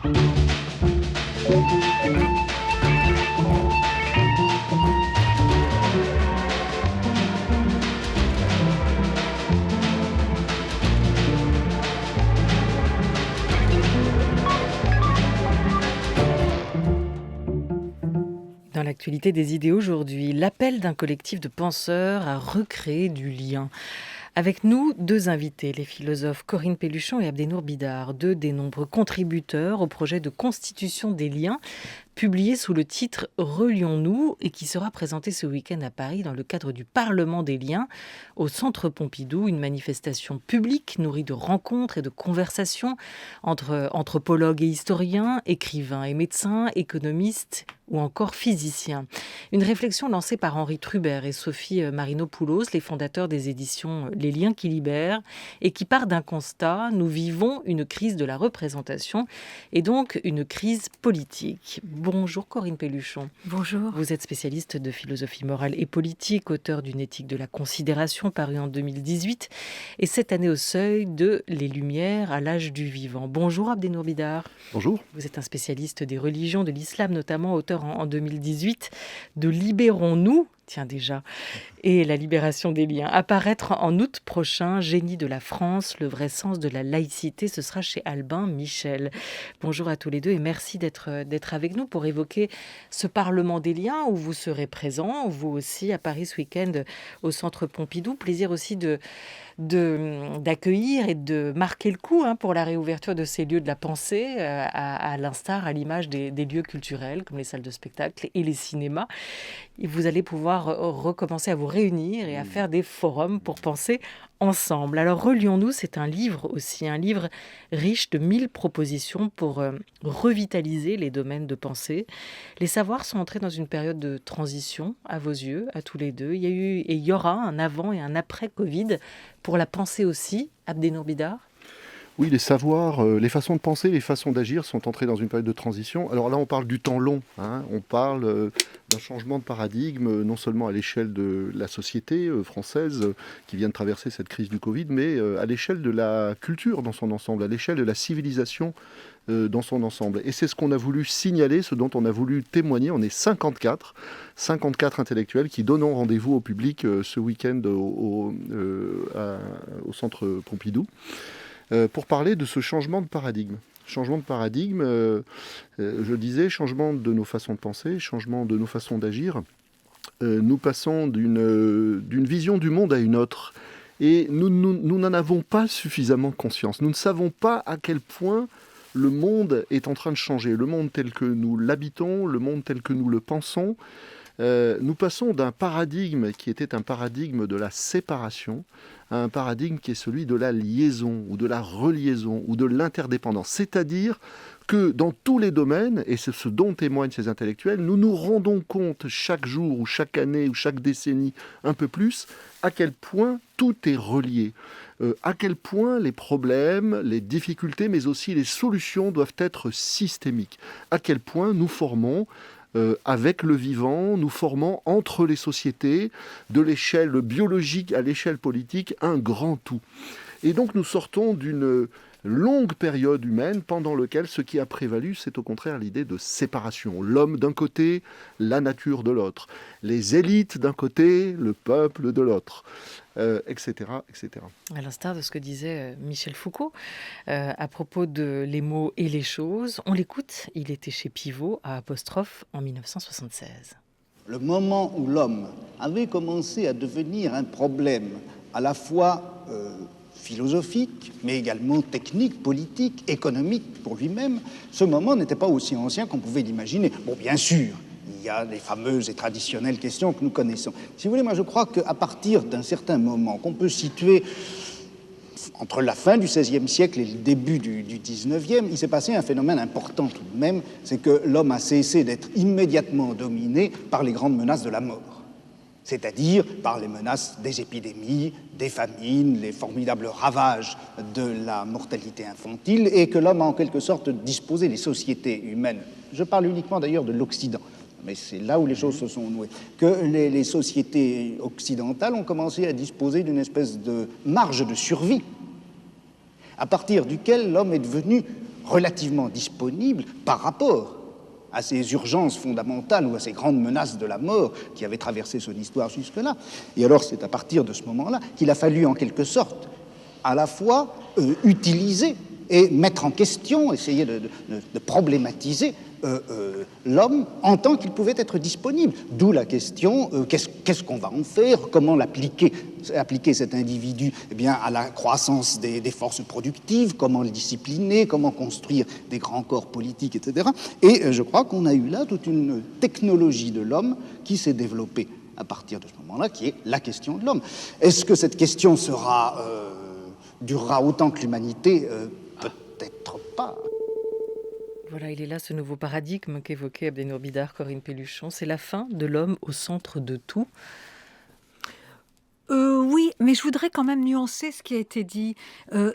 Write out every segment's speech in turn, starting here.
Dans l'actualité des idées aujourd'hui, l'appel d'un collectif de penseurs à recréer du lien. Avec nous, deux invités, les philosophes Corinne Pelluchon et Abdenour Bidar, deux des nombreux contributeurs au projet de constitution des liens, publié sous le titre « Relions-nous » et qui sera présenté ce week-end à Paris dans le cadre du Parlement des liens, au Centre Pompidou, une manifestation publique nourrie de rencontres et de conversations entre anthropologues et historiens, écrivains et médecins, économistes ou encore physiciens. Une réflexion lancée par Henri Trubert et Sophie Marinopoulos, les fondateurs des éditions Les Liens qui libèrent, et qui part d'un constat: nous vivons une crise de la représentation et donc une crise politique. Bonjour Corinne Pelluchon. Bonjour. Vous êtes spécialiste de philosophie morale et politique, auteur d'une éthique de la considération parue en 2018 et cette année au seuil de Les Lumières à l'âge du vivant. Bonjour Abdenour Bidar. Bonjour. Vous êtes un spécialiste des religions, de l'islam notamment, auteur en 2018 de Libérons-nous, tiens déjà, et la libération des liens. Apparaître en août prochain, Génie de la France, le vrai sens de la laïcité, ce sera chez Albin Michel. Bonjour à tous les deux et merci d'être avec nous pour évoquer ce Parlement des liens où vous serez présents, vous aussi à Paris ce week-end au Centre Pompidou. Plaisir aussi d'accueillir et de marquer le coup pour la réouverture de ces lieux de la pensée, à l'instar, à l'image des lieux culturels comme les salles de spectacle et les cinémas. Et vous allez pouvoir recommencer à vous réunir et à faire des forums pour penser ensemble. Alors Relions-nous, c'est un livre aussi, un livre riche de 1000 propositions pour revitaliser les domaines de pensée. Les savoirs sont entrés dans une période de transition à vos yeux, à tous les deux. Il y a eu et il y aura un avant et un après Covid pour la pensée aussi. Abdenour Bidar. Oui, les savoirs, les façons de penser, les façons d'agir sont entrées dans une période de transition. Alors là, on parle du temps long. On parle d'un changement de paradigme, non seulement à l'échelle de la société française qui vient de traverser cette crise du Covid, mais à l'échelle de la culture dans son ensemble, à l'échelle de la civilisation dans son ensemble. Et c'est ce qu'on a voulu signaler, ce dont on a voulu témoigner. On est 54 intellectuels qui donnons rendez-vous au public ce week-end au Centre Pompidou. Pour parler de ce changement de paradigme. Changement de paradigme, je disais, changement de nos façons de penser, changement de nos façons d'agir. Nous passons d'une vision du monde à une autre. Et nous n'en avons pas suffisamment conscience. Nous ne savons pas à quel point le monde est en train de changer. Le monde tel que nous l'habitons, le monde tel que nous le pensons. Nous passons d'un paradigme qui était un paradigme de la séparation à un paradigme qui est celui de la liaison ou de la reliaison ou de l'interdépendance. C'est-à-dire que dans tous les domaines, et c'est ce dont témoignent ces intellectuels, nous nous rendons compte chaque jour ou chaque année ou chaque décennie un peu plus à quel point tout est relié. À quel point les problèmes, les difficultés, mais aussi les solutions doivent être systémiques. À quel point nous formons avec le vivant, nous formons entre les sociétés, de l'échelle biologique à l'échelle politique, un grand tout. Et donc nous sortons d'une longue période humaine pendant laquelle ce qui a prévalu, c'est au contraire l'idée de séparation. L'homme d'un côté, la nature de l'autre. Les élites d'un côté, le peuple de l'autre. Etc., etc. À l'instar de ce que disait Michel Foucault à propos de Les mots et les choses. On l'écoute, il était chez Pivot à Apostrophe en 1976. Le moment où l'homme avait commencé à devenir un problème à la fois philosophique, mais également technique, politique, économique pour lui-même, ce moment n'était pas aussi ancien qu'on pouvait l'imaginer. Bon, bien sûr, il y a les fameuses et traditionnelles questions que nous connaissons. Si vous voulez, moi je crois qu'à partir d'un certain moment qu'on peut situer entre la fin du XVIe siècle et le début du XIXe, il s'est passé un phénomène important tout de même, c'est que l'homme a cessé d'être immédiatement dominé par les grandes menaces de la mort, c'est-à-dire par les menaces des épidémies, des famines, les formidables ravages de la mortalité infantile, et que l'homme a en quelque sorte disposé les sociétés humaines. Je parle uniquement d'ailleurs de l'Occident, mais c'est là où les choses se sont nouées, que les sociétés occidentales ont commencé à disposer d'une espèce de marge de survie, à partir duquel l'homme est devenu relativement disponible par rapport à ces urgences fondamentales ou à ces grandes menaces de la mort qui avaient traversé son histoire jusque-là. Et alors c'est à partir de ce moment-là qu'il a fallu en quelque sorte à la fois utiliser et mettre en question, essayer de problématiser l'homme en tant qu'il pouvait être disponible. D'où la question, qu'est-ce qu'on va en faire? Comment l'appliquer? Appliquer cet individu à la croissance des forces productives, comment le discipliner, comment construire des grands corps politiques, etc. Et je crois qu'on a eu là toute une technologie de l'homme qui s'est développée à partir de ce moment-là, qui est la question de l'homme. Est-ce que cette question durera autant que l'humanité? Peut-être pas. Voilà, il est là ce nouveau paradigme qu'évoquait Abdenour Bidar, Corinne Pelluchon. C'est la fin de l'homme au centre de tout. Oui, mais je voudrais quand même nuancer ce qui a été dit.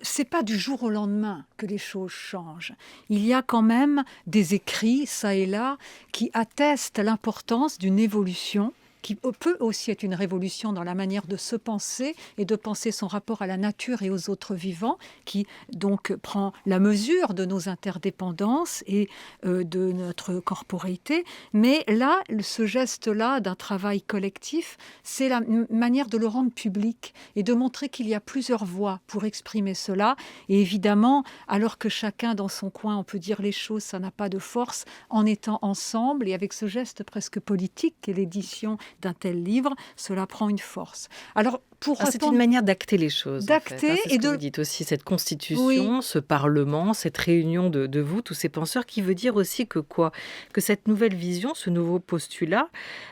C'est pas du jour au lendemain que les choses changent. Il y a quand même des écrits, ça et là, qui attestent l'importance d'une évolution qui peut aussi être une révolution dans la manière de se penser et de penser son rapport à la nature et aux autres vivants, qui donc prend la mesure de nos interdépendances et de notre corporéité. Mais là, ce geste-là d'un travail collectif, c'est la manière de le rendre public et de montrer qu'il y a plusieurs voies pour exprimer cela. Et évidemment, alors que chacun dans son coin, on peut dire les choses, ça n'a pas de force, en étant ensemble et avec ce geste presque politique qu'est l'édition d'un tel livre, cela prend une force. Alors, c'est une manière d'acter les choses. D'acter en fait. C'est ce que vous dites aussi, cette constitution, oui. Ce parlement, cette réunion de vous, tous ces penseurs, qui veut dire aussi que quoi? Que cette nouvelle vision, ce nouveau postulat,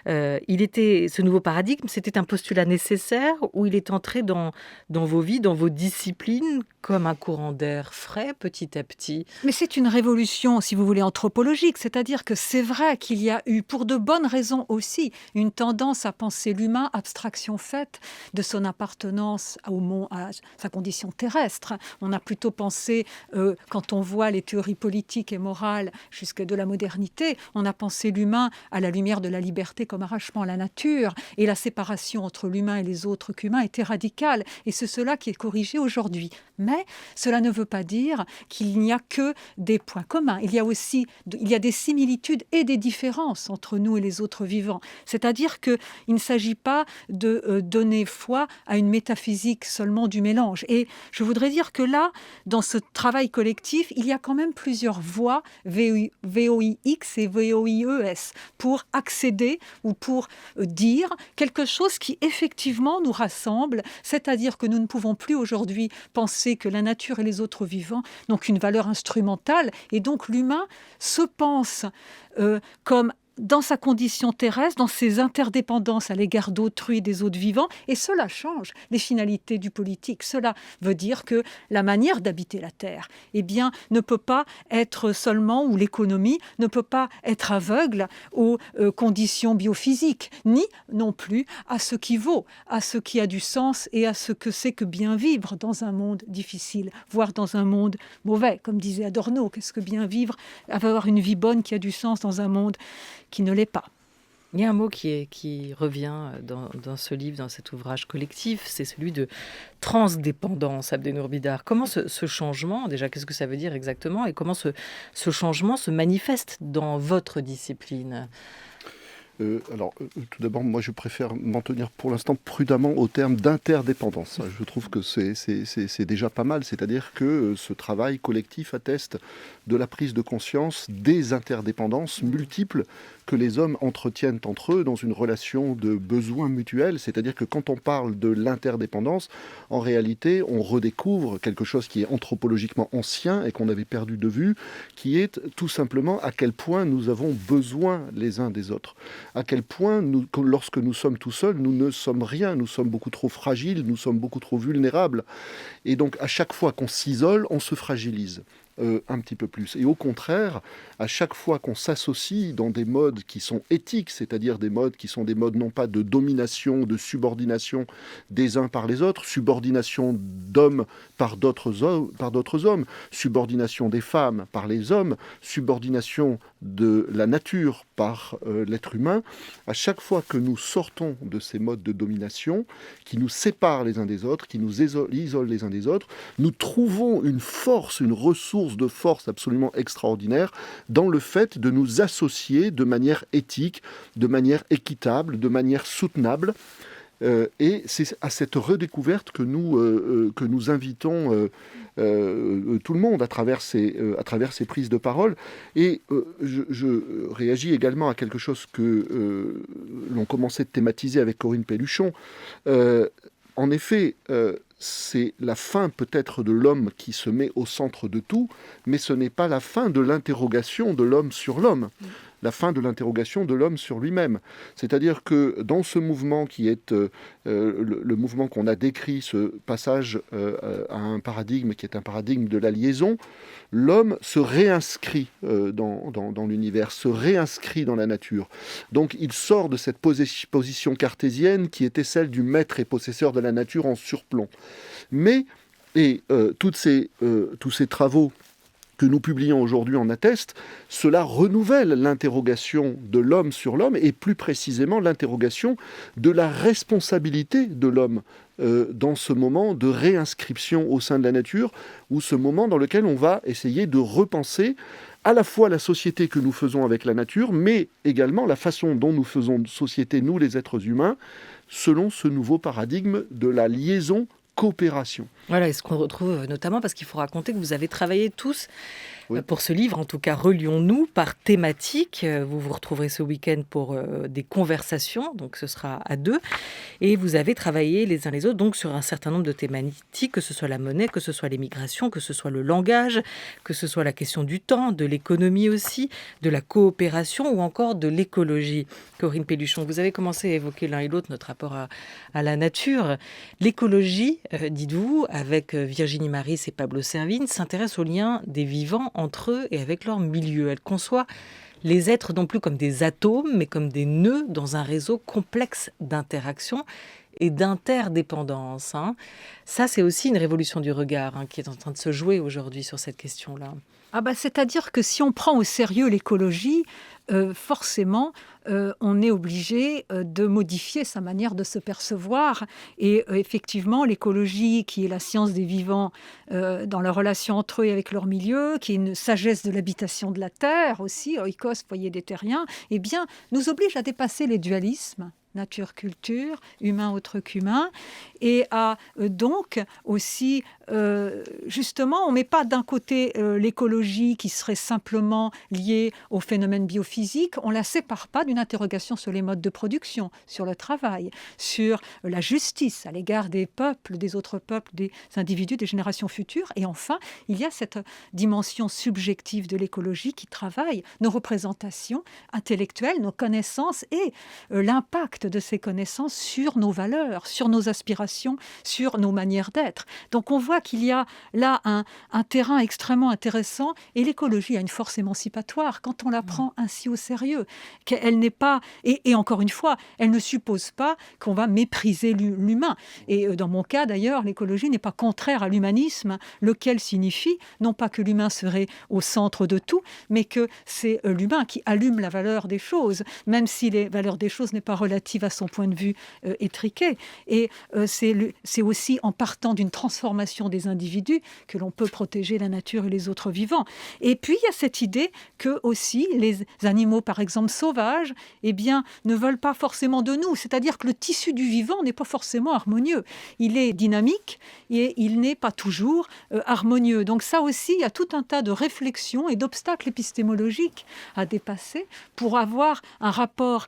ce nouveau paradigme, c'était un postulat nécessaire où il est entré dans vos vies, dans vos disciplines, comme un courant d'air frais, petit à petit. Mais c'est une révolution, si vous voulez, anthropologique. C'est-à-dire que c'est vrai qu'il y a eu, pour de bonnes raisons aussi, une tendance à penser l'humain, abstraction faite de son appartenance au monde, à sa condition terrestre. On a plutôt pensé, quand on voit les théories politiques et morales jusque de la modernité, on a pensé l'humain à la lumière de la liberté comme arrachement à la nature, et la séparation entre l'humain et les autres qu'humains était radicale. Et c'est cela qui est corrigé aujourd'hui. Mais cela ne veut pas dire qu'il n'y a que des points communs. Il y a des similitudes et des différences entre nous et les autres vivants. C'est-à-dire qu'il ne s'agit pas de donner foi à une métaphysique seulement du mélange. Et je voudrais dire que là, dans ce travail collectif, il y a quand même plusieurs voies, VOIX et VOIES, pour accéder ou pour dire quelque chose qui effectivement nous rassemble, c'est-à-dire que nous ne pouvons plus aujourd'hui penser que la nature et les autres vivants n'ont qu'une valeur instrumentale, et donc l'humain se pense comme dans sa condition terrestre, dans ses interdépendances à l'égard d'autrui et des autres vivants, et cela change les finalités du politique. Cela veut dire que la manière d'habiter la Terre, ne peut pas être seulement, ou l'économie ne peut pas être aveugle aux conditions biophysiques, ni non plus à ce qui vaut, à ce qui a du sens et à ce que c'est que bien vivre dans un monde difficile, voire dans un monde mauvais, comme disait Adorno. Qu'est-ce que bien vivre, avoir une vie bonne qui a du sens dans un monde qui ne l'est pas. Il y a un mot qui revient dans ce livre, dans cet ouvrage collectif, c'est celui de transdépendance, Abdenour Bidar. Comment ce changement, déjà, qu'est-ce que ça veut dire exactement, et comment ce changement se manifeste dans votre discipline ? Tout d'abord, moi je préfère m'en tenir pour l'instant prudemment au terme d'interdépendance. Je trouve que c'est déjà pas mal, c'est-à-dire que ce travail collectif atteste de la prise de conscience des interdépendances multiples que les hommes entretiennent entre eux dans une relation de besoin mutuel. C'est-à-dire que quand on parle de l'interdépendance, en réalité, on redécouvre quelque chose qui est anthropologiquement ancien et qu'on avait perdu de vue, qui est tout simplement à quel point nous avons besoin les uns des autres. À quel point, lorsque nous sommes tout seuls, nous ne sommes rien, nous sommes beaucoup trop fragiles, nous sommes beaucoup trop vulnérables. Et donc, à chaque fois qu'on s'isole, on se fragilise. Un petit peu plus. Et au contraire, à chaque fois qu'on s'associe dans des modes qui sont éthiques, c'est-à-dire des modes qui sont des modes non pas de domination, de subordination des uns par les autres, subordination d'hommes par d'autres hommes, subordination des femmes par les hommes, subordination de la nature par l'être humain, à chaque fois que nous sortons de ces modes de domination qui nous séparent les uns des autres, qui nous isolent les uns des autres, nous trouvons une force, une ressource source de force absolument extraordinaire dans le fait de nous associer de manière éthique, de manière équitable, de manière soutenable. Et c'est à cette redécouverte que nous invitons tout le monde à travers ces prises de parole. Et je réagis également à quelque chose que l'on commençait de thématiser avec Corinne Pelluchon. En effet, c'est la fin peut-être de l'homme qui se met au centre de tout, mais ce n'est pas la fin de l'interrogation de l'homme sur l'homme. La fin de l'interrogation de l'homme sur lui-même. C'est-à-dire que dans ce mouvement qui est le mouvement qu'on a décrit, ce passage à un paradigme qui est un paradigme de la liaison, l'homme se réinscrit dans l'univers, se réinscrit dans la nature. Donc il sort de cette position cartésienne qui était celle du maître et possesseur de la nature en surplomb. Mais, tous ces travaux que nous publions aujourd'hui en attestent, cela renouvelle l'interrogation de l'homme sur l'homme et plus précisément l'interrogation de la responsabilité de l'homme dans ce moment de réinscription au sein de la nature ou ce moment dans lequel on va essayer de repenser à la fois la société que nous faisons avec la nature, mais également la façon dont nous faisons de société, nous les êtres humains, selon ce nouveau paradigme de la liaison coopération. Voilà, et ce qu'on retrouve notamment parce qu'il faut raconter que vous avez travaillé tous Oui. pour ce livre, en tout cas Relions-nous, par thématique. Vous vous retrouverez ce week-end pour des conversations, donc ce sera à 2. Et vous avez travaillé les uns les autres donc sur un certain nombre de thématiques, que ce soit la monnaie, que ce soit les migrations, que ce soit le langage, que ce soit la question du temps, de l'économie aussi, de la coopération ou encore de l'écologie. Corinne Pelluchon, vous avez commencé à évoquer l'un et l'autre notre rapport à la nature. L'écologie, dites-vous, avec Virginie Maris et Pablo Servigne, s'intéresse aux liens des vivants entre eux et avec leur milieu. Elle conçoit les êtres non plus comme des atomes, mais comme des nœuds dans un réseau complexe d'interactions et d'interdépendance. Ça, c'est aussi une révolution du regard qui est en train de se jouer aujourd'hui sur cette question-là. C'est-à-dire que si on prend au sérieux l'écologie, forcément, on est obligé de modifier sa manière de se percevoir. Et effectivement, l'écologie, qui est la science des vivants dans leur relation entre eux et avec leur milieu, qui est une sagesse de l'habitation de la Terre aussi, oikos, foyer des terriens, eh bien, nous oblige à dépasser les dualismes. Nature-culture, humain autre qu'humain, et à donc aussi, justement, on ne met pas d'un côté l'écologie qui serait simplement liée aux phénomènes biophysiques, on ne la sépare pas d'une interrogation sur les modes de production, sur le travail, sur la justice à l'égard des peuples, des autres peuples, des individus, des générations futures, et enfin, il y a cette dimension subjective de l'écologie qui travaille nos représentations intellectuelles, nos connaissances et l'impact de ces connaissances sur nos valeurs, sur nos aspirations, sur nos manières d'être. Donc on voit qu'il y a là un terrain extrêmement intéressant et l'écologie a une force émancipatoire quand on la prend ainsi au sérieux. Qu'elle n'est pas, et encore une fois, elle ne suppose pas qu'on va mépriser l'humain. Et dans mon cas d'ailleurs, l'écologie n'est pas contraire à l'humanisme, lequel signifie non pas que l'humain serait au centre de tout, mais que c'est l'humain qui allume la valeur des choses, même si les valeurs des choses n'est pas relative à son point de vue étriqué. Et c'est aussi en partant d'une transformation des individus que l'on peut protéger la nature et les autres vivants. Et puis, il y a cette idée que aussi les animaux, par exemple sauvages, eh bien, ne veulent pas forcément de nous. C'est-à-dire que le tissu du vivant n'est pas forcément harmonieux. Il est dynamique et il n'est pas toujours harmonieux. Donc ça aussi, il y a tout un tas de réflexions et d'obstacles épistémologiques à dépasser pour avoir un rapport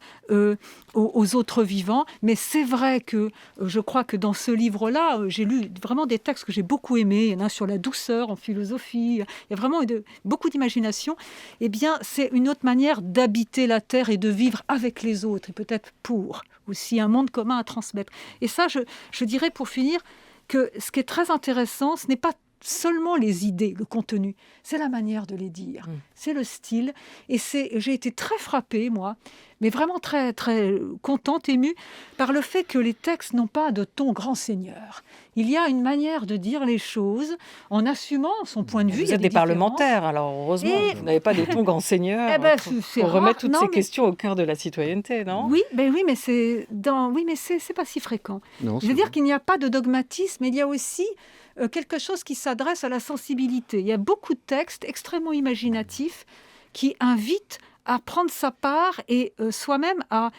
aux autres vivants. Mais c'est vrai que je crois que dans ce livre-là, j'ai lu vraiment des textes que j'ai beaucoup aimés. Il y en a sur la douceur en philosophie. Il y a vraiment beaucoup d'imagination. Eh bien, c'est une autre manière d'habiter la Terre et de vivre avec les autres, et peut-être pour aussi un monde commun à transmettre. Et ça, je dirais pour finir que ce qui est très intéressant, ce n'est pas seulement les idées, le contenu, c'est la manière de les dire, c'est le style. Et j'ai été très frappée, moi, mais vraiment très, très contente, émue, par le fait que les textes n'ont pas de ton grand seigneur. Il y a une manière de dire les choses en assumant son point de vue. Vous êtes des parlementaires, alors heureusement, vous n'avez pas de ton grand seigneur pour remettre toutes ces questions au cœur de la citoyenneté, non ? Oui, mais c'est pas si fréquent. Je veux dire qu'il n'y a pas de dogmatisme, mais il y a aussi quelque chose qui s'adresse à la sensibilité. Il y a beaucoup de textes extrêmement imaginatifs qui invitent à prendre sa part et soi-même à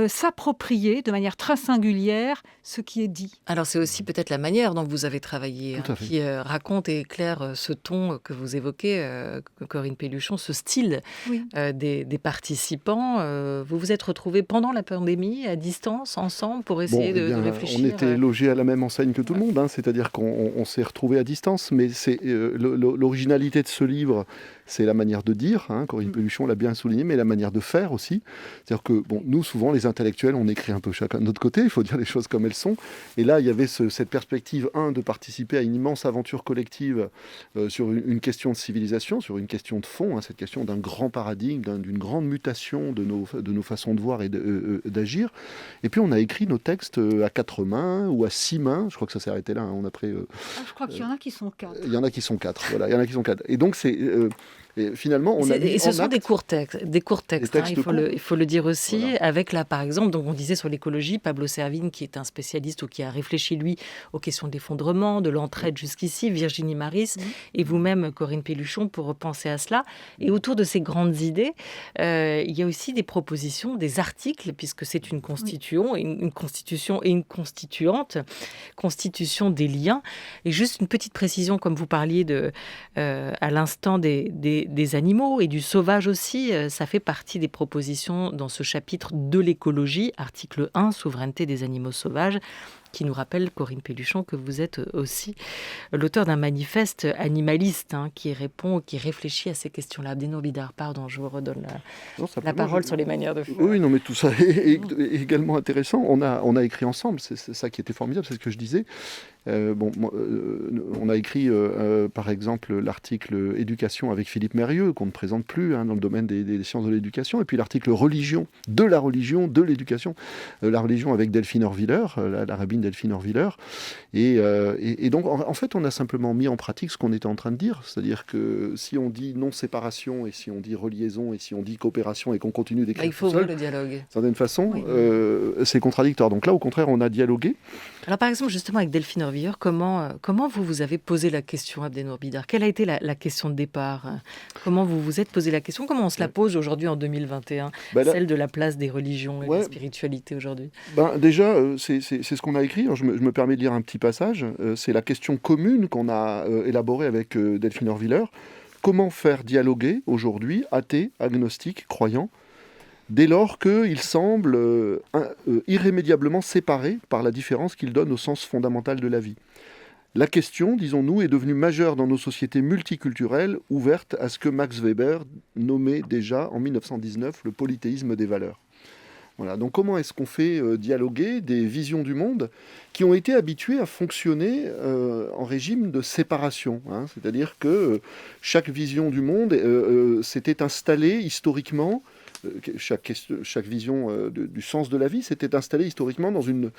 s'approprier de manière très singulière ce qui est dit. Alors c'est aussi peut-être la manière dont vous avez travaillé Tout à fait. qui raconte et éclaire ce ton que vous évoquez, Corinne Pelluchon, ce style Oui. des participants. Vous vous êtes retrouvés pendant la pandémie, à distance, ensemble, pour essayer de réfléchir. On était logés à la même enseigne que tout le monde, c'est-à-dire qu'on s'est retrouvés à distance, mais c'est l'originalité de ce livre, c'est la manière de dire, Corinne Pelluchon l'a bien souligné, mais la manière de faire aussi. C'est-à-dire que nous, souvent, les intellectuels, on écrit un peu chacun de notre côté, il faut dire les choses comme elles sont. Et là, il y avait cette perspective, de participer à une immense aventure collective sur une question de civilisation, sur une question de fond, cette question d'un grand paradigme, d'une grande mutation de nos façons de voir et d'agir. Et puis, on a écrit nos textes à 4 mains ou à 6 mains. Je crois que ça s'est arrêté là. On a pris, Je crois qu'il y en a qui sont 4. il y en a qui sont 4. Voilà, il y en a qui sont 4. Et donc, et finalement, on a mis Et ce en sont acte des courts textes, textes il faut le dire aussi, Voilà. avec là, par exemple, donc on disait sur l'écologie, Pablo Servigne, qui est un spécialiste ou qui a réfléchi, lui, aux questions de l'effondrement, de l'entraide jusqu'ici, Virginie Maris, et vous-même, Corinne Pelluchon, pour repenser à cela. Et autour de ces grandes idées, il y a aussi des propositions, des articles, puisque c'est une constitution, une constitution et une constituante, constitution des liens. Et juste une petite précision, comme vous parliez à l'instant des animaux et du sauvage aussi, ça fait partie des propositions dans ce chapitre de l'écologie, article 1, souveraineté des animaux sauvages, qui nous rappelle, Corinne Pelluchon, que vous êtes aussi l'auteur d'un manifeste animaliste qui répond, qui réfléchit à ces questions-là. Abdenour Bidar, pardon, je vous redonne la parole sur les manières de faire. Oui, non, mais tout ça est également intéressant. On a écrit ensemble, c'est ça qui était formidable, c'est ce que je disais. On a écrit, par exemple, l'article éducation avec Philippe Mérieux, qu'on ne présente plus dans le domaine des sciences de l'éducation, et puis l'article religion, de l'éducation, la religion avec Delphine Horviller, la rabbine Delphine Horviller. Et donc, en fait, on a simplement mis en pratique ce qu'on était en train de dire, c'est-à-dire que si on dit non-séparation, et si on dit reliaison, et si on dit coopération, et qu'on continue d'écrire Il faut tout seul, ouvrir le dialogue. d'une certaine façon, Oui. c'est contradictoire. Donc là, au contraire, on a dialogué. Alors par exemple, justement, avec Delphine Horviller, comment vous avez posé la question, Abdenour Bidar? Quelle a été la question de départ? Comment vous vous êtes posé la question? Comment on se la pose aujourd'hui en 2021? Celle de la place des religions et de la spiritualité aujourd'hui. Déjà, c'est ce qu'on a écrit. Alors, je me permets de lire un petit passage. C'est la question commune qu'on a élaborée avec Delphine Horviller. Comment faire dialoguer aujourd'hui athées, agnostiques, croyants, dès lors qu'ils semblent irrémédiablement séparés par la différence qu'ils donnent au sens fondamental de la vie. La question, disons-nous, est devenue majeure dans nos sociétés multiculturelles, ouvertes à ce que Max Weber nommait déjà en 1919 le polythéisme des valeurs. Voilà, donc comment est-ce qu'on fait dialoguer des visions du monde qui ont été habituées à fonctionner en régime de séparation, c'est-à-dire que chaque vision du monde s'était installée historiquement, chaque vision du sens de la vie s'était installée historiquement dans une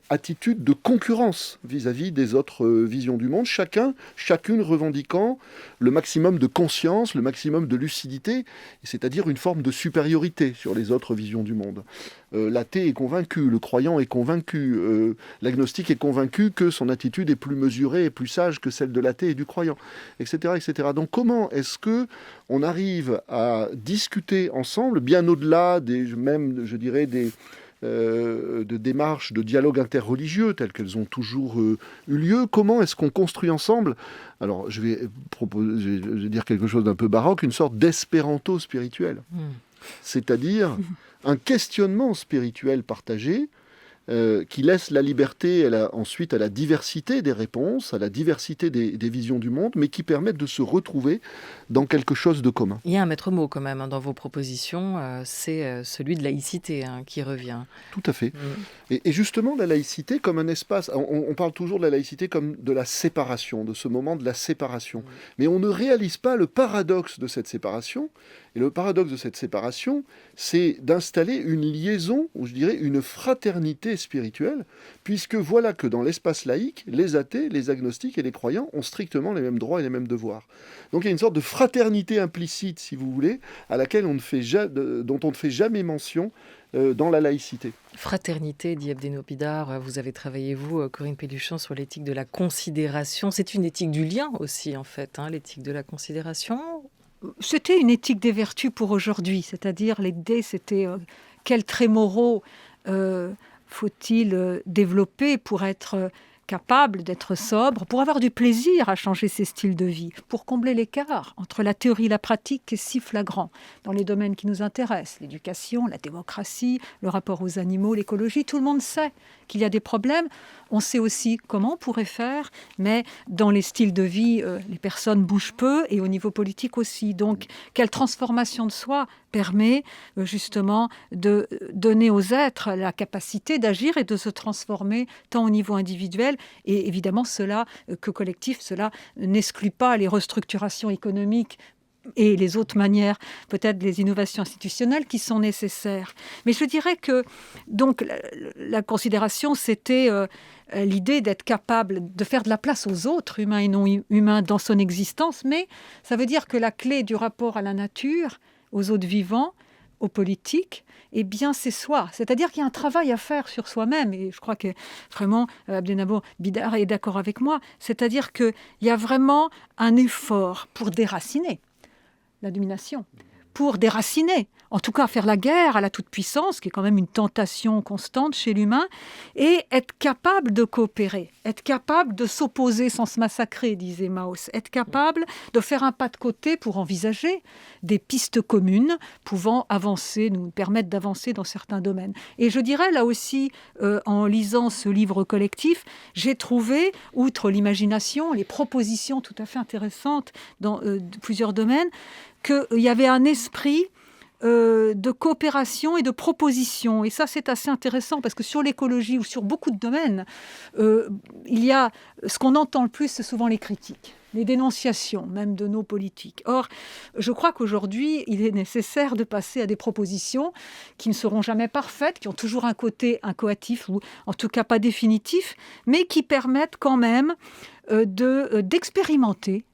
attitude de concurrence vis-à-vis des autres visions du monde, chacune revendiquant le maximum de conscience, le maximum de lucidité, c'est-à-dire une forme de supériorité sur les autres visions du monde. L'athée est convaincu, le croyant est convaincu, l'agnostique est convaincu que son attitude est plus mesurée et plus sage que celle de l'athée et du croyant, etc., etc. Donc comment est-ce que on arrive à discuter ensemble, bien au-delà de démarches de dialogue interreligieux telles qu'elles ont toujours eu lieu? Comment est-ce qu'on construit ensemble, alors je vais dire quelque chose d'un peu baroque, une sorte d'espéranto spirituel, c'est-à-dire un questionnement spirituel partagé qui laisse la liberté ensuite à la diversité des réponses, à la diversité des visions du monde, mais qui permettent de se retrouver dans quelque chose de commun. Il y a un maître mot quand même dans vos propositions, c'est celui de laïcité qui revient. Tout à fait. Et justement, la laïcité comme un espace, on parle toujours de la laïcité comme de la séparation, de ce moment de la séparation. Mais on ne réalise pas le paradoxe de cette séparation. Et le paradoxe de cette séparation, c'est d'installer une liaison, ou je dirais une fraternité et spirituelle, puisque voilà que dans l'espace laïque, les athées, les agnostiques et les croyants ont strictement les mêmes droits et les mêmes devoirs. Donc il y a une sorte de fraternité implicite, si vous voulez, à laquelle dont on ne fait jamais mention dans la laïcité. Fraternité, dit Abdenour Bidar. Vous avez travaillé, vous, Corinne Pelluchon, sur l'éthique de la considération. C'est une éthique du lien aussi, en fait, l'éthique de la considération. C'était une éthique des vertus pour aujourd'hui, c'est-à-dire l'idée c'était quels traits moraux faut-il développer pour être capable d'être sobre, pour avoir du plaisir à changer ses styles de vie, pour combler l'écart entre la théorie et la pratique qui est si flagrant dans les domaines qui nous intéressent, l'éducation, la démocratie, le rapport aux animaux, l'écologie. Tout le monde sait qu'il y a des problèmes. On sait aussi comment on pourrait faire, mais dans les styles de vie, les personnes bougent peu et au niveau politique aussi. Donc, quelle transformation de soi permet justement de donner aux êtres la capacité d'agir et de se transformer tant au niveau individuel et évidemment cela que collectif, cela n'exclut pas les restructurations économiques et les autres manières, peut-être les innovations institutionnelles qui sont nécessaires. Mais je dirais que donc la considération, c'était l'idée d'être capable de faire de la place aux autres, humains et non humains, dans son existence. Mais ça veut dire que la clé du rapport à la nature, aux autres vivants, aux politiques, eh bien c'est soi. C'est-à-dire qu'il y a un travail à faire sur soi-même. Et je crois que vraiment, Abdenour Bidar est d'accord avec moi. C'est-à-dire qu'il y a vraiment un effort pour déraciner la domination, pour déraciner, en tout cas faire la guerre à la toute-puissance, qui est quand même une tentation constante chez l'humain, et être capable de coopérer, être capable de s'opposer sans se massacrer, disait Mao, être capable de faire un pas de côté pour envisager des pistes communes pouvant avancer, nous permettre d'avancer dans certains domaines. Et je dirais là aussi, en lisant ce livre collectif, j'ai trouvé, outre l'imagination, les propositions tout à fait intéressantes dans plusieurs domaines, qu'il y avait un esprit de coopération et de proposition. Et ça, c'est assez intéressant parce que sur l'écologie ou sur beaucoup de domaines, il y a ce qu'on entend le plus, c'est souvent les critiques, les dénonciations même de nos politiques. Or, je crois qu'aujourd'hui, il est nécessaire de passer à des propositions qui ne seront jamais parfaites, qui ont toujours un côté incoatif ou en tout cas pas définitif, mais qui permettent quand même d'expérimenter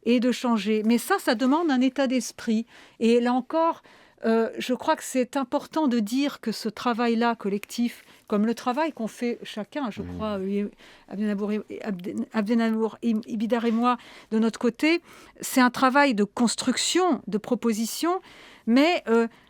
et de changer. Mais ça demande un état d'esprit. Et là encore, je crois que c'est important de dire que ce travail-là collectif, comme le travail qu'on fait chacun, je crois, Abdenour Bidar et moi, de notre côté, c'est un travail de construction, de proposition, mais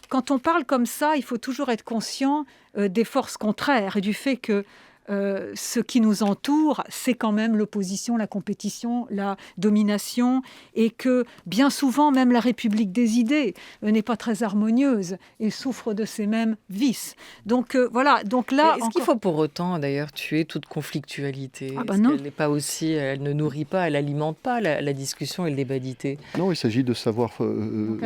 quand on parle comme ça, il faut toujours être conscient des forces contraires et du fait que ce qui nous entoure, c'est quand même l'opposition, la compétition, la domination, et que bien souvent, même la République des idées n'est pas très harmonieuse et souffre de ces mêmes vices. Donc voilà. Donc là, est-ce qu'il faut pour autant, d'ailleurs, tuer toute conflictualité? Non. Elle n'est pas aussi, elle ne nourrit pas, elle alimente pas la discussion et le débat d'idées. Non, il s'agit de savoir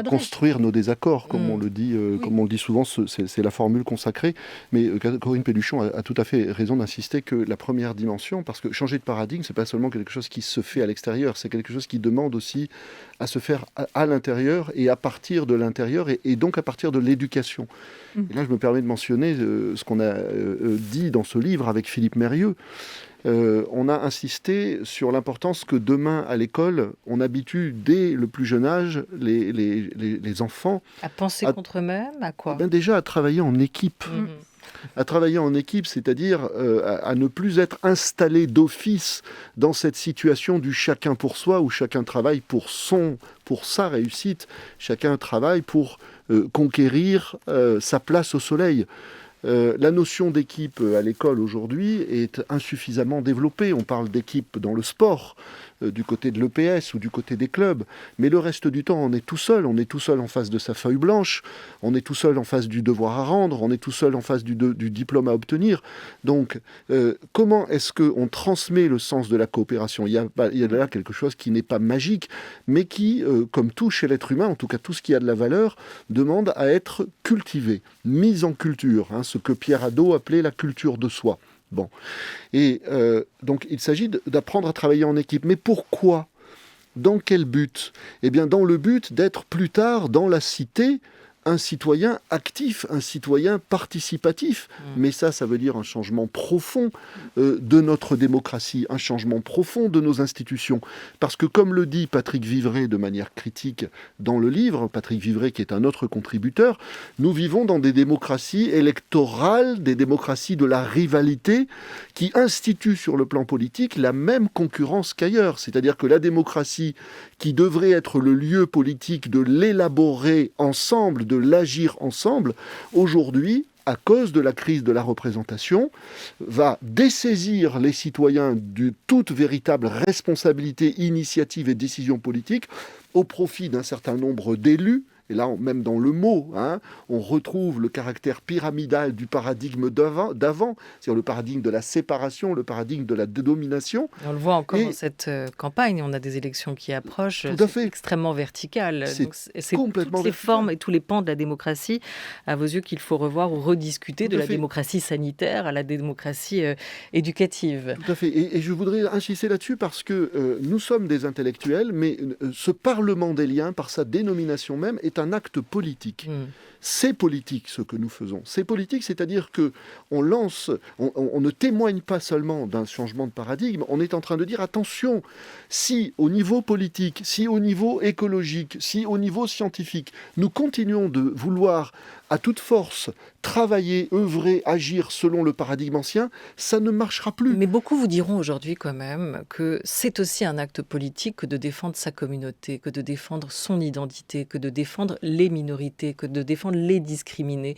construire nos désaccords, comme on le dit, comme on le dit souvent. C'est la formule consacrée. Mais Corinne Pelluchon a tout à fait raison d'insister que la première dimension, parce que changer de paradigme, c'est pas seulement quelque chose qui se fait à l'extérieur, c'est quelque chose qui demande aussi à se faire à l'intérieur et à partir de l'intérieur et donc à partir de l'éducation. Et là, je me permets de mentionner ce qu'on a dit dans ce livre avec Philippe Mérieux. On a insisté sur l'importance que demain, à l'école, on habitue dès le plus jeune âge les enfants... À penser contre eux-mêmes, à quoi? Déjà à travailler en équipe. À travailler en équipe, c'est-à-dire à ne plus être installé d'office dans cette situation du chacun pour soi, où chacun travaille pour sa réussite, chacun travaille pour conquérir sa place au soleil. La notion d'équipe à l'école aujourd'hui est insuffisamment développée. On parle d'équipe dans le sport, du côté de l'EPS ou du côté des clubs, mais le reste du temps, on est tout seul. On est tout seul en face de sa feuille blanche, on est tout seul en face du devoir à rendre, on est tout seul en face du diplôme à obtenir. Donc, comment est-ce qu'on transmet le sens de la coopération? Il y a là quelque chose qui n'est pas magique, mais qui, comme tout chez l'être humain, en tout cas tout ce qui a de la valeur, demande à être cultivé, mis en culture, ce que Pierre Hadot appelait la culture de soi. Bon. Et donc, il s'agit d'apprendre à travailler en équipe. Mais pourquoi? Dans quel but? Eh bien, dans le but d'être plus tard, dans la cité, un citoyen actif, un citoyen participatif. Mais ça veut dire un changement profond de notre démocratie, un changement profond de nos institutions. Parce que comme le dit Patrick Vivray de manière critique dans le livre, Patrick Vivray qui est un autre contributeur, nous vivons dans des démocraties électorales, des démocraties de la rivalité, qui instituent sur le plan politique la même concurrence qu'ailleurs. C'est-à-dire que la démocratie, qui devrait être le lieu politique de l'élaborer ensemble, de l'agir ensemble, aujourd'hui, à cause de la crise de la représentation, va dessaisir les citoyens de toute véritable responsabilité, initiative et décision politique au profit d'un certain nombre d'élus. Et là, même dans le mot, on retrouve le caractère pyramidal du paradigme d'avant, c'est-à-dire le paradigme de la séparation, le paradigme de la domination. On le voit encore dans cette campagne, on a des élections qui approchent, c'est extrêmement vertical. C'est complètement toutes les formes et tous les pans de la démocratie, à vos yeux, qu'il faut revoir ou rediscuter, de la démocratie sanitaire à la démocratie éducative. Tout à fait. Et je voudrais insister là-dessus parce que nous sommes des intellectuels, mais ce Parlement des liens, par sa dénomination même, est un acte politique. C'est politique ce que nous faisons. C'est politique, c'est-à-dire que on ne témoigne pas seulement d'un changement de paradigme, on est en train de dire attention, si au niveau politique, si au niveau écologique, si au niveau scientifique, nous continuons de vouloir à toute force travailler, œuvrer, agir selon le paradigme ancien, ça ne marchera plus. Mais beaucoup vous diront aujourd'hui quand même que c'est aussi un acte politique que de défendre sa communauté, que de défendre son identité, que de défendre les minorités, que de défendre les discriminés.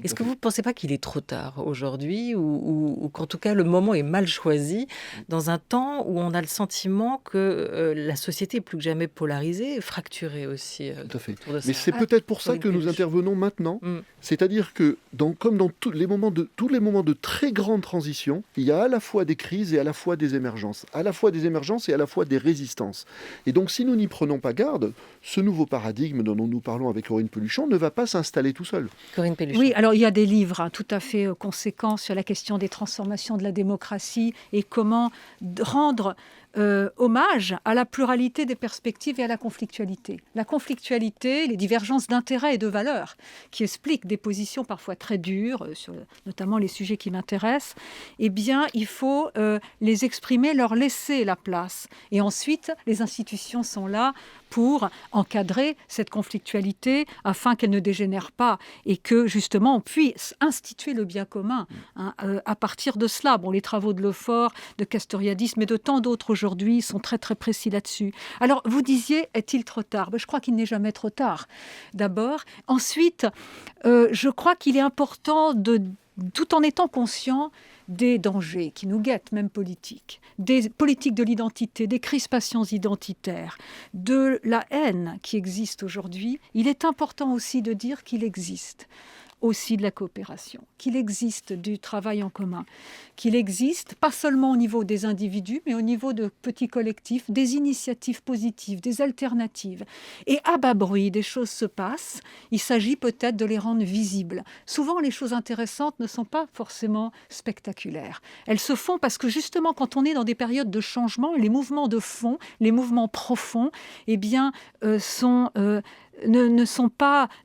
Est-ce que vous ne pensez pas qu'il est trop tard aujourd'hui ou qu'en tout cas le moment est mal choisi dans un temps où on a le sentiment que la société est plus que jamais polarisée, fracturée aussi. Tout à fait. Mais c'est peut-être pour ça que nous intervenons maintenant. C'est-à-dire que comme dans tous les moments de très grande transition, il y a à la fois des crises et à la fois des émergences. À la fois des émergences et à la fois des résistances. Et donc si nous n'y prenons pas garde, ce nouveau paradigme dont nous parlons avec Corinne Pelluchon ne va pas s'installer tout seul. Corinne Pelluchon. Oui, alors il y a des livres tout à fait conséquents sur la question des transformations de la démocratie et comment rendre hommage à la pluralité des perspectives et à la conflictualité. La conflictualité, les divergences d'intérêts et de valeurs qui expliquent des positions parfois très dures, sur notamment les sujets qui m'intéressent, eh bien, il faut les exprimer, leur laisser la place. Et ensuite, les institutions sont là pour encadrer cette conflictualité afin qu'elle ne dégénère pas et que, justement, on puisse instituer le bien commun à partir de cela. Bon, les travaux de Lefort, de Castoriadis, mais de tant d'autres aujourd'hui sont très, très précis là-dessus. Alors, vous disiez, est-il trop tard ? Je crois qu'il n'est jamais trop tard, d'abord. Ensuite, je crois qu'il est important, tout en étant conscient des dangers qui nous guettent, même politiques, des politiques de l'identité, des crispations identitaires, de la haine qui existe aujourd'hui, il est important aussi de dire qu'il existe aussi de la coopération, qu'il existe du travail en commun, qu'il existe pas seulement au niveau des individus, mais au niveau de petits collectifs, des initiatives positives, des alternatives. Et à bas bruit, des choses se passent, il s'agit peut-être de les rendre visibles. Souvent, les choses intéressantes ne sont pas forcément spectaculaires. Elles se font parce que justement, quand on est dans des périodes de changement, les mouvements de fond, les mouvements profonds, eh bien,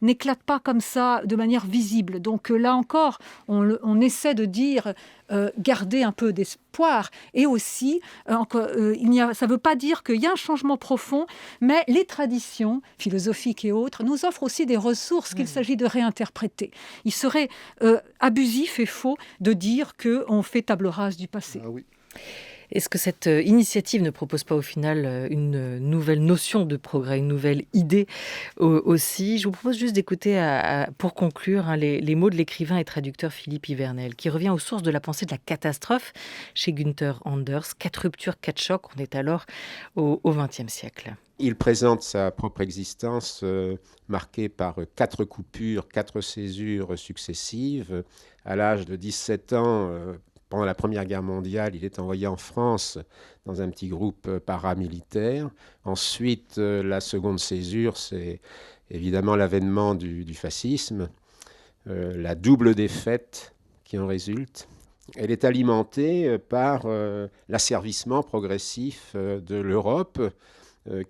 n'éclatent pas comme ça de manière visible. Donc là encore, on essaie de dire garder un peu d'espoir. Et aussi, ça ne veut pas dire qu'il y a un changement profond, mais les traditions philosophiques et autres nous offrent aussi des ressources qu'il s'agit de réinterpréter. Il serait abusif et faux de dire qu'on fait table rase du passé. Ah oui. Est-ce que cette initiative ne propose pas au final une nouvelle notion de progrès, une nouvelle idée aussi ? Je vous propose juste d'écouter, pour conclure, les mots de l'écrivain et traducteur Philippe Ivernel, qui revient aux sources de la pensée de la catastrophe chez Günther Anders. 4 ruptures, 4 chocs, on est alors au XXe siècle. Il présente sa propre existence marquée par 4 coupures, 4 césures successives. À l'âge de 17 ans, pendant la Première Guerre mondiale, il est envoyé en France dans un petit groupe paramilitaire. Ensuite, la seconde césure, c'est évidemment l'avènement du fascisme, la double défaite qui en résulte. Elle est alimentée par l'asservissement progressif de l'Europe,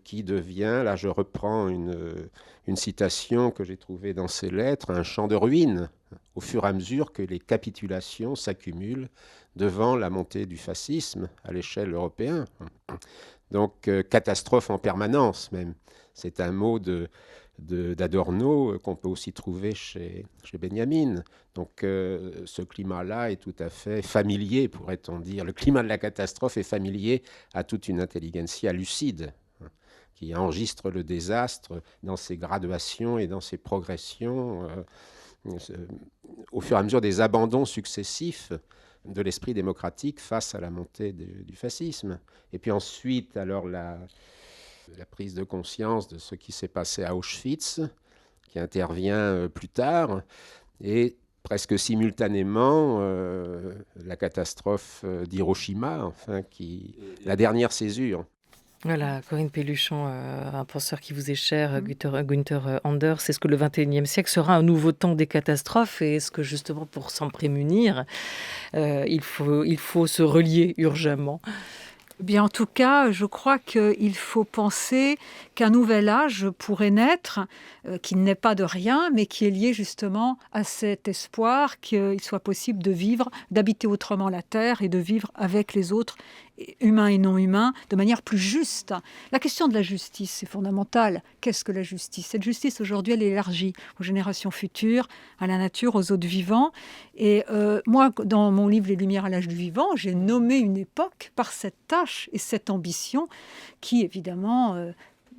qui devient, là je reprends une citation que j'ai trouvée dans ses lettres, un champ de ruines, au fur et à mesure que les capitulations s'accumulent devant la montée du fascisme à l'échelle européenne. Donc catastrophe en permanence même. C'est un mot d'Adorno qu'on peut aussi trouver chez Benjamin. Donc ce climat-là est tout à fait familier, pourrait-on dire. Le climat de la catastrophe est familier à toute une intelligentsia lucide qui enregistre le désastre dans ses graduations et dans ses progressions au fur et à mesure des abandons successifs de l'esprit démocratique face à la montée du fascisme. Et puis ensuite, alors la prise de conscience de ce qui s'est passé à Auschwitz, qui intervient plus tard, et presque simultanément la catastrophe d'Hiroshima, enfin, la dernière césure. Voilà, Corinne Pelluchon, un penseur qui vous est cher, Günther Anders. Est-ce que le XXIe siècle sera un nouveau temps des catastrophes et est-ce que justement pour s'en prémunir, il faut se relier urgemment ? Bien, en tout cas, je crois qu'il faut penser qu'un nouvel âge pourrait naître, qui n'est pas de rien, mais qui est lié justement à cet espoir qu'il soit possible de vivre, d'habiter autrement la Terre et de vivre avec les autres, humains et non humains, de manière plus juste. La question de la justice est fondamentale. Qu'est-ce que la justice ? Cette justice, aujourd'hui, elle est élargie aux générations futures, à la nature, aux autres vivants. Et moi, dans mon livre « Les Lumières à l'âge du vivant », j'ai nommé une époque par cette tâche et cette ambition qui, évidemment,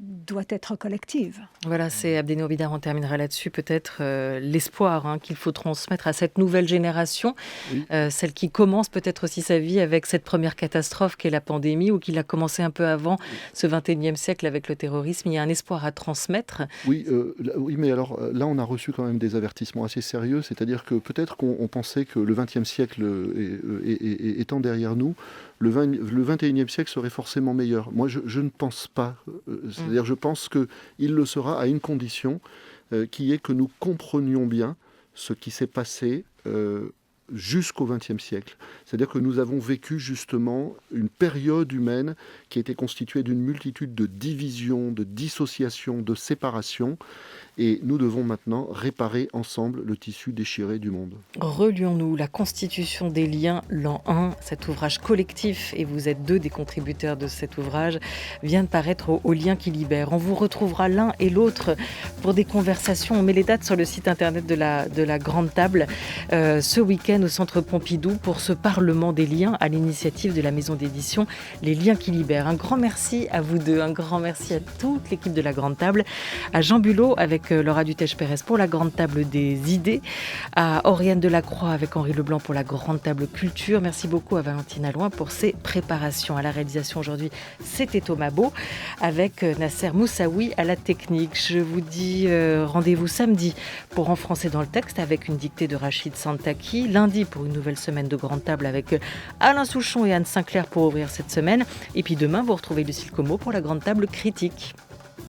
doit être collective. Voilà, c'est Abdenour Bidar, on terminera là-dessus, peut-être l'espoir qu'il faut transmettre à cette nouvelle génération, oui. Celle qui commence peut-être aussi sa vie avec cette première catastrophe qu'est la pandémie, ou qui l'a commencé un peu avant ce XXIe siècle avec le terrorisme. Il y a un espoir à transmettre. Oui, mais alors là, on a reçu quand même des avertissements assez sérieux, c'est-à-dire que peut-être qu'on pensait que le XXe siècle étant derrière nous, le XXIe siècle serait forcément meilleur. Moi, je ne pense pas. C'est-à-dire, je pense qu'il le sera à une condition, qui est que nous comprenions bien ce qui s'est passé jusqu'au XXe siècle. C'est-à-dire que nous avons vécu justement une période humaine qui était constituée d'une multitude de divisions, de dissociations, de séparations. Et nous devons maintenant réparer ensemble le tissu déchiré du monde. Relions-nous, la Constitution des liens, l'an 1, cet ouvrage collectif, et vous êtes 2 des contributeurs de cet ouvrage, vient de paraître au Liens qui libèrent. On vous retrouvera l'un et l'autre pour des conversations. On met les dates sur le site internet de la Grande Table ce week-end au Centre Pompidou pour ce Parlement des liens à l'initiative de la maison d'édition Les Liens qui libèrent. Un grand merci à vous 2, un grand merci à toute l'équipe de la Grande Table, à Jean Bulot avec Laura Dutèche-Pérez pour la Grande Table des idées, à Oriane Delacroix avec Henri Leblanc pour la Grande Table culture. Merci beaucoup à Valentine Alloin pour ses préparations. À la réalisation aujourd'hui, c'était Thomas Beau avec Nasser Moussaoui à la technique. Je vous dis rendez-vous samedi pour En français dans le texte avec une dictée de Rachid Santaki. Lundi pour une nouvelle semaine de Grande Table avec Alain Souchon et Anne Sinclair pour ouvrir cette semaine. Et puis demain, vous retrouvez Lucille Como pour la Grande Table critique.